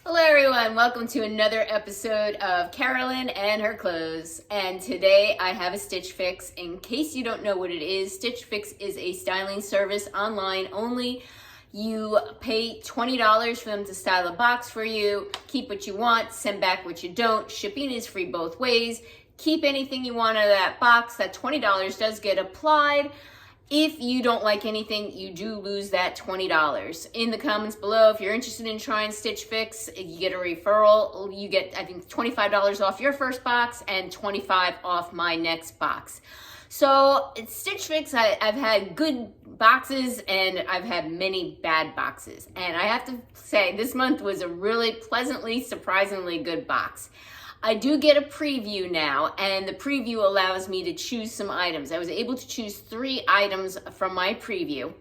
Hello everyone, welcome to another episode of Carolyn and her clothes. And today I have a Stitch Fix. In case you don't know what it is, Stitch Fix is a styling service online only. You pay $20 for them to style a box for you, keep what you want, send back what you don't. Shipping is free both ways. Keep anything you want out of that box. That $20 does get applied. If you don't like anything, you do lose that $20. In the comments below, if you're interested in trying Stitch Fix, you get a referral. You get, I think, $25 off your first box and $25 off my next box. So it's Stitch Fix. I've had good boxes and I've had many bad boxes. And I have to say, this month was a really pleasantly, surprisingly good box. I do get a preview now, and the preview allows me to choose some items. I was able to choose 3 items from my preview.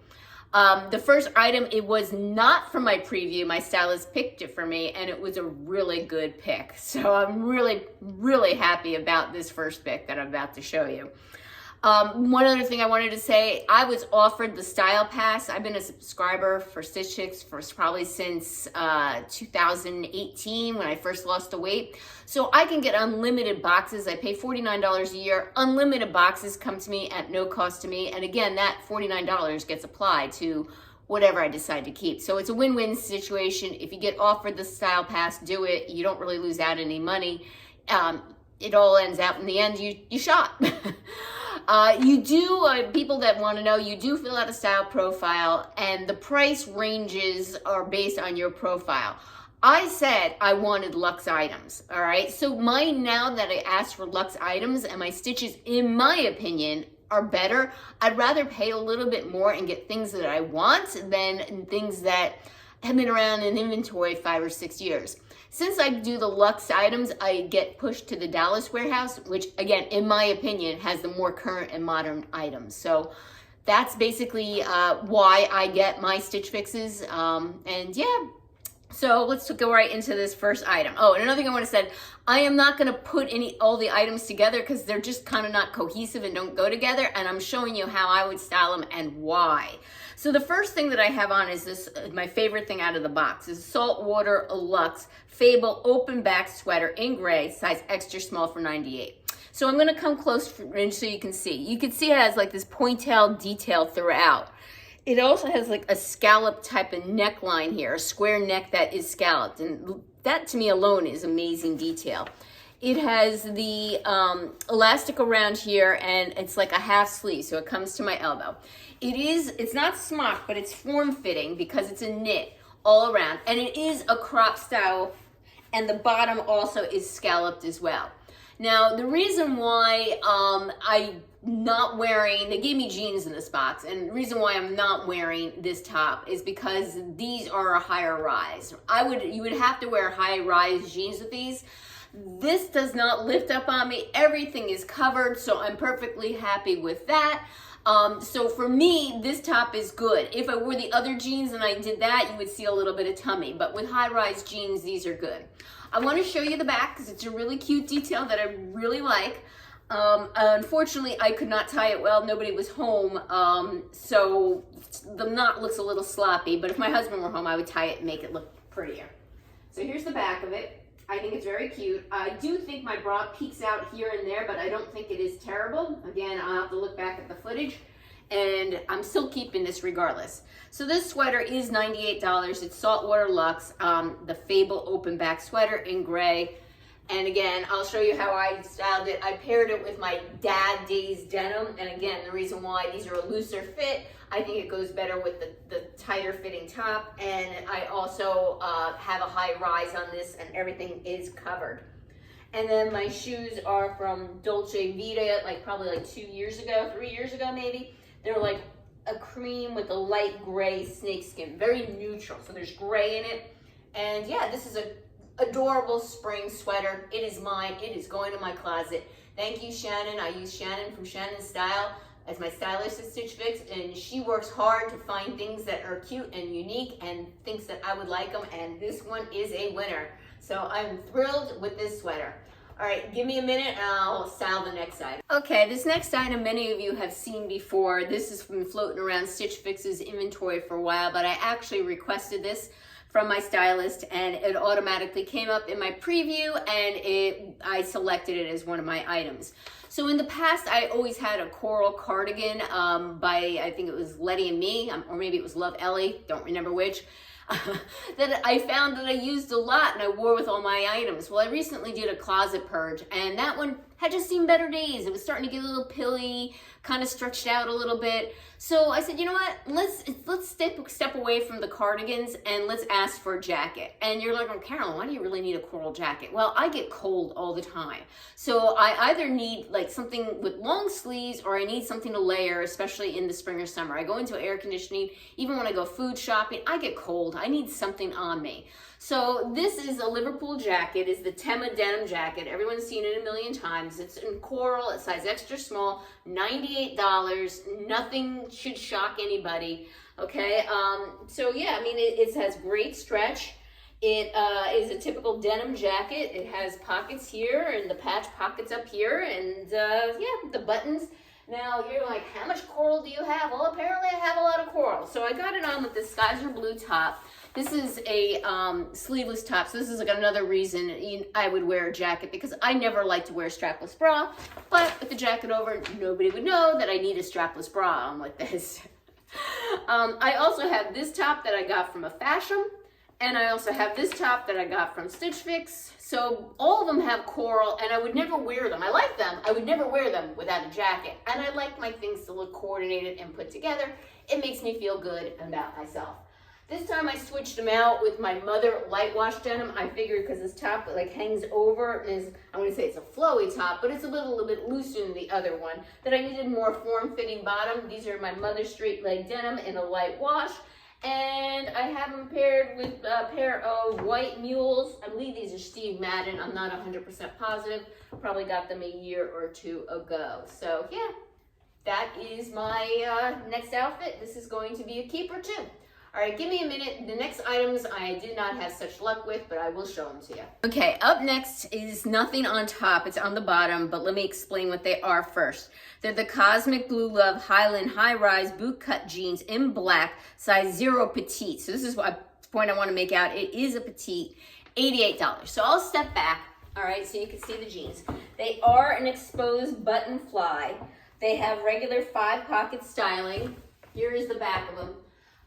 The first item, it was not from my preview. My stylist picked it for me, and it was a really good pick. So I'm really, really happy about this first pick that I'm about to show you. One other thing I wanted to say, I was offered the Style Pass. I've been a subscriber for Stitch Fix for probably since 2018 when I first lost the weight. So I can get unlimited boxes. I pay $49 a year. Unlimited boxes come to me at no cost to me. And again, that $49 gets applied to whatever I decide to keep. So it's a win-win situation. If you get offered the Style Pass, do it. You don't really lose out any money. It all ends out in the end, you shop. You do, people that want to know, you do fill out a style profile and the price ranges are based on your profile. I said I wanted luxe items, all right? So now that I asked for luxe items and my stitches, in my opinion, are better, I'd rather pay a little bit more and get things that I want than things that have been around in inventory 5 or 6 years. Since I do the luxe items, I get pushed to the Dallas warehouse, which again, in my opinion, has the more current and modern items. So that's basically why I get my Stitch Fixes. And yeah, so let's go right into this first item. Oh, and another thing I want to say, I am not going to put all the items together because they're just kind of not cohesive and don't go together. And I'm showing you how I would style them and why. So the first thing that I have on is this, my favorite thing out of the box, is Saltwater Luxe Fable Open Back Sweater in gray, size extra small for $98. So I'm gonna come close so you can see. You can see it has like this pointelle detail throughout. It also has like a scallop type of neckline here, a square neck that is scalloped. And that to me alone is amazing detail. It has the elastic around here and it's like a half sleeve, so it comes to my elbow. It's not smock, but it's form-fitting because it's a knit all around. And it is a crop style, and the bottom also is scalloped as well. Now, the reason why I'm not wearing, they gave me jeans in this box, and the reason why I'm not wearing this top is because these are a higher rise. You would have to wear high-rise jeans with these. This does not lift up on me. Everything is covered, so I'm perfectly happy with that. So for me, this top is good. If I wore the other jeans and I did that, you would see a little bit of tummy. But with high-rise jeans, these are good. I want to show you the back because it's a really cute detail that I really like. Unfortunately, I could not tie it well. Nobody was home, so the knot looks a little sloppy. But if my husband were home, I would tie it and make it look prettier. So here's the back of it. I think it's very cute. I do think my bra peeks out here and there, but I don't think it is terrible. Again, I'll have to look back at the footage, and I'm still keeping this regardless. So this sweater is $98. It's Saltwater Luxe, the Fable Open Back Sweater in gray. And again, I'll show you how I styled it. I paired it with my Dad Days denim. And again, the reason why these are a looser fit, I think it goes better with the tighter fitting top. And I also have a high rise on this and everything is covered. And then my shoes are from Dolce Vita, probably 2 years ago, 3 years ago maybe. They're like a cream with a light gray snakeskin, very neutral. So there's gray in it. And yeah, this is a adorable spring sweater. It is mine. It is going in my closet. Thank you, Shannon. I use Shannon from Shannon Style as my stylist at Stitch Fix, and she works hard to find things that are cute and unique and thinks that I would like them, and this one is a winner. So I'm thrilled with this sweater. All right, give me a minute and I'll style the next item. Okay, this next item many of you have seen before. This has been floating around Stitch Fix's inventory for a while, but I actually requested this from my stylist, and it automatically came up in my preview, and I selected it as one of my items. So in the past, I always had a coral cardigan by, I think it was Letty Me, or maybe it was Love Ellie, don't remember which, that I found that I used a lot and I wore with all my items. Well, I recently did a closet purge, and that one had just seen better days. It was starting to get a little pilly, kind of stretched out a little bit. So I said, you know what, let's step away from the cardigans and let's ask for a jacket. And you're like, oh, Carolyn, why do you really need a coral jacket? Well, I get cold all the time. So I either need like something with long sleeves, or I need something to layer, especially in the spring or summer. I go into air conditioning, even when I go food shopping, I get cold. I need something on me. So this is a Liverpool jacket. It's the Tema denim jacket. Everyone's seen it a million times. It's in coral, it's size extra small, $98. Nothing should shock anybody, okay? So yeah, I mean, it has great stretch. It is a typical denim jacket. It has pockets here and the patch pockets up here, and yeah, the buttons. Now you're like, how much coral do you have? Well, apparently I have a lot of coral. So I got it on with this Skyzer blue top. This is a sleeveless top, so this is like another reason I would wear a jacket, because I never like to wear a strapless bra, but with the jacket over, nobody would know that I need a strapless bra on with this. I also have this top that I got from a fashion, and I also have this top that I got from Stitch Fix. So all of them have coral, and I would never wear them. I like them. I would never wear them without a jacket. And I like my things to look coordinated and put together. It makes me feel good about myself. This time I switched them out with my Mother light wash denim. I figured because this top like hangs over and is, I wouldn't say it's a flowy top, but it's a little bit looser than the other one, that I needed more form-fitting bottom. These are my Mother straight leg denim in a light wash. And I have them paired with a pair of white mules. I believe these are Steve Madden. I'm not 100% positive. Probably got them a year or two ago. So yeah, that is my next outfit. This is going to be a keeper too. All right, give me a minute. The next items I did not have such luck with, but I will show them to you. Okay, up next is nothing on top. It's on the bottom, but let me explain what they are first. They're the Cosmic Blue Love Highland High Rise Boot Cut Jeans in black, size 0 petite. So this is what point I want to make out. It is a petite, $88. So I'll step back, all right, so you can see the jeans. They are an exposed button fly. They have regular 5-pocket styling. Here is the back of them.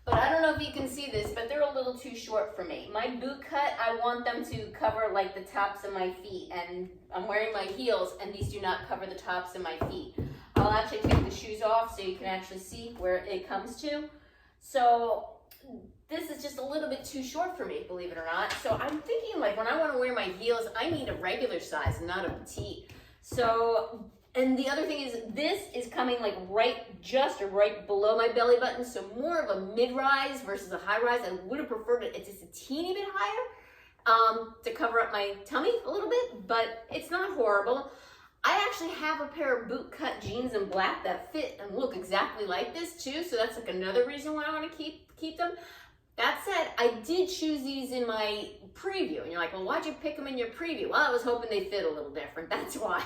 But I don't know if you can see this, but they're a little too short for me. My boot cut, I want them to cover like the tops of my feet, and I'm wearing my heels, and these do not cover the tops of my feet. I'll actually take the shoes off so you can actually see where it comes to. So this is just a little bit too short for me, believe it or not. So I'm thinking like when I want to wear my heels, I need a regular size, not a petite. So, and the other thing is, this is coming like just right below my belly button, so more of a mid-rise versus a high-rise. I would have preferred it just a teeny bit higher to cover up my tummy a little bit, but it's not horrible. I actually have a pair of boot-cut jeans in black that fit and look exactly like this too, so that's like another reason why I want to keep them. That said, I did choose these in my preview. And you're like, well, why'd you pick them in your preview? Well, I was hoping they fit a little different. That's why.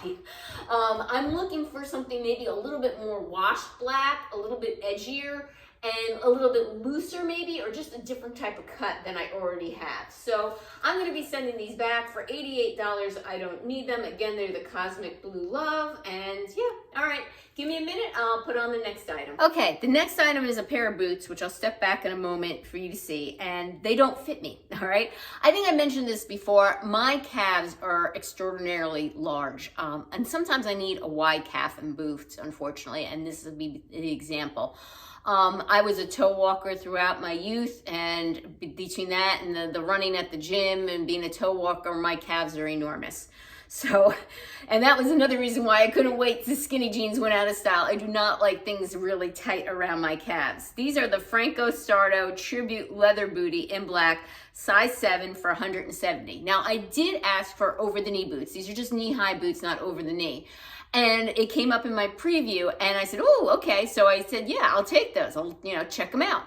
I'm looking for something maybe a little bit more washed black, a little bit edgier, and a little bit looser maybe, or just a different type of cut than I already have. So I'm going to be sending these back for $88. I don't need them. Again, they're the Cosmic Blue Love. And yeah, all right. Give me a minute, I'll put on the next item. Okay, the next item is a pair of boots, which I'll step back in a moment for you to see, and they don't fit me, all right? I think I mentioned this before. My calves are extraordinarily large, and sometimes I need a wide calf and boots, unfortunately, and this will be the example. I was a toe walker throughout my youth, and between that and the running at the gym and being a toe walker, my calves are enormous. So, and that was another reason why I couldn't wait till skinny jeans went out of style. I do not like things really tight around my calves. These are the Franco Sarto Tribute Leather Booty in black, size 7 for $170. Now, I did ask for over-the-knee boots. These are just knee-high boots, not over the knee. And it came up in my preview, and I said, oh, okay. So I said, yeah, I'll take those. I'll, check them out.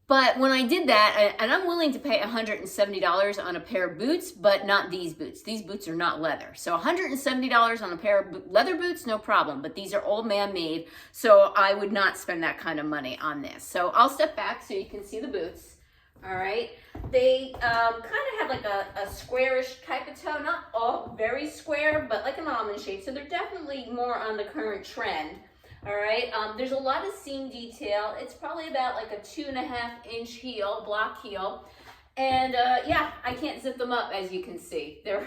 But when I did that, and I'm willing to pay $170 on a pair of boots, but not these boots. These boots are not leather. So $170 on a pair of leather boots, no problem. But these are all man-made, so I would not spend that kind of money on this. So I'll step back so you can see the boots. all right? They kind of have like a squarish type of toe, not all very square, but like an almond shape. So they're definitely more on the current trend, all right? There's a lot of seam detail. It's probably about like a 2.5-inch heel, block heel. And yeah, I can't zip them up, as you can see. They're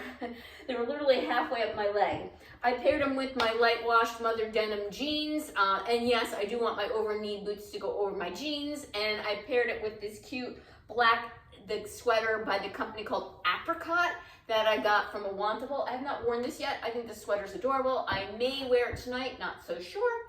literally halfway up my leg. I paired them with my light washed mother denim jeans. And yes, I do want my over knee boots to go over my jeans. And I paired it with this cute black sweater by the company called Apricot that I got from a Wantable. I have not worn this yet. I think the sweater's adorable. I may wear it tonight, not so sure.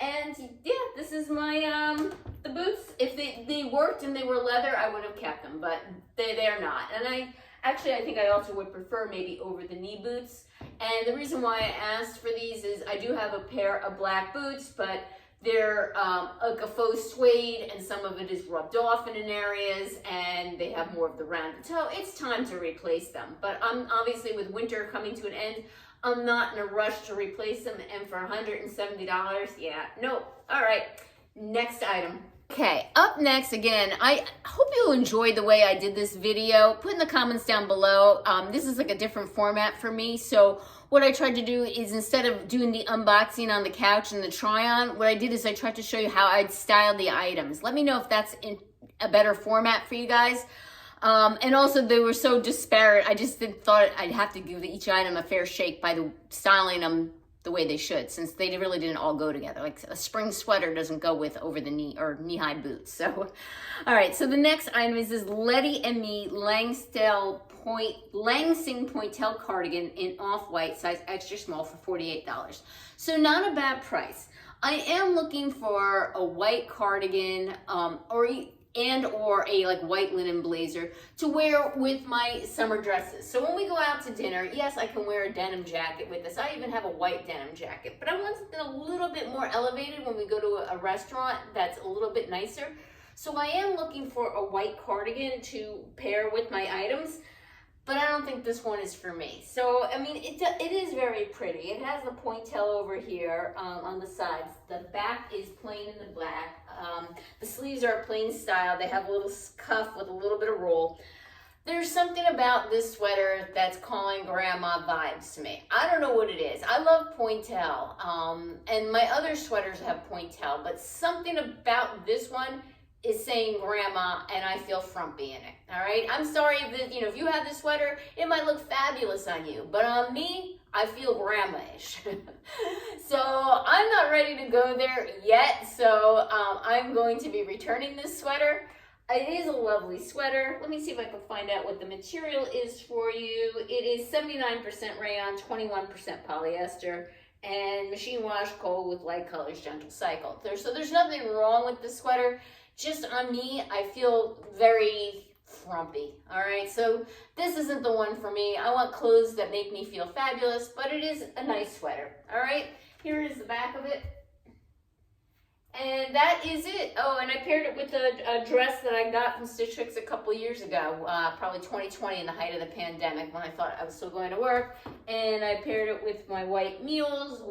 And yeah, this is my, the boots. If they worked and they were leather, I would have kept them, but they're not. And I think I also would prefer maybe over the knee boots. And the reason why I asked for these is I do have a pair of black boots, but they're like a faux suede, and some of it is rubbed off in areas, and they have more of the rounded toe. It's time to replace them. But obviously with winter coming to an end, I'm not in a rush to replace them, and for $170, yeah, nope. All right, next item. Okay, up next, again, I hope you enjoyed the way I did this video. Put in the comments down below. This is like a different format for me, so what I tried to do is, instead of doing the unboxing on the couch and the try-on, what I did is I tried to show you how I'd style the items. Let me know if that's in a better format for you guys. And also, they were so disparate, I just thought I'd have to give each item a fair shake by styling them the way they should, since they really didn't all go together. Like a spring sweater doesn't go with over the knee or knee-high boots. So, all right, so the next item is this Letty Me Langstell Langsing Pointel cardigan in off-white, size extra small, for $48. So not a bad price. I am looking for a white cardigan, or a like white linen blazer to wear with my summer dresses. So when we go out to dinner, yes, I can wear a denim jacket with this. I even have a white denim jacket, but I want something a little bit more elevated when we go to a restaurant that's a little bit nicer. So I am looking for a white cardigan to pair with my items, but I don't think this one is for me. So, I mean, it is very pretty. It has the pointel over here on the sides. The back is plain in the black. The sleeves are a plain style. They have a little cuff with a little bit of roll. There's something about this sweater that's calling grandma vibes to me. I don't know what it is. I love pointel, and my other sweaters have pointel, but something about this one is saying grandma, and I feel frumpy in it, all right? I'm sorry that, if you have this sweater, it might look fabulous on you, but on me, I feel grandma-ish. So I'm not ready to go there yet, so I'm going to be returning this sweater. It is a lovely sweater. Let me see if I can find out what the material is for you. It is 79% rayon, 21% polyester, and machine wash cold with light colors, gentle cycle. So there's nothing wrong with the sweater. Just on me, I feel very frumpy, all right? So this isn't the one for me. I want clothes that make me feel fabulous, but it is a nice sweater, all right? Here is the back of it. And that is it. Oh, and I paired it with a dress that I got from Stitch Fix a couple years ago, probably 2020 in the height of the pandemic when I thought I was still going to work. And I paired it with my white mules,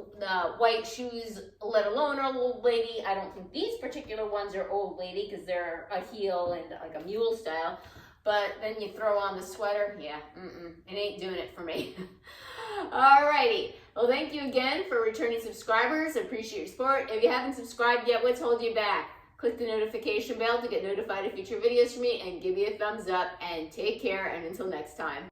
white shoes, let alone an old lady. I don't think these particular ones are old lady because they're a heel and like a mule style. But then you throw on the sweater, yeah, it ain't doing it for me. Alrighty, well, thank you again for returning subscribers. I appreciate your support. If you haven't subscribed yet, what's holding you back? Click the notification bell to get notified of future videos from me, and give me a thumbs up, and take care, and until next time.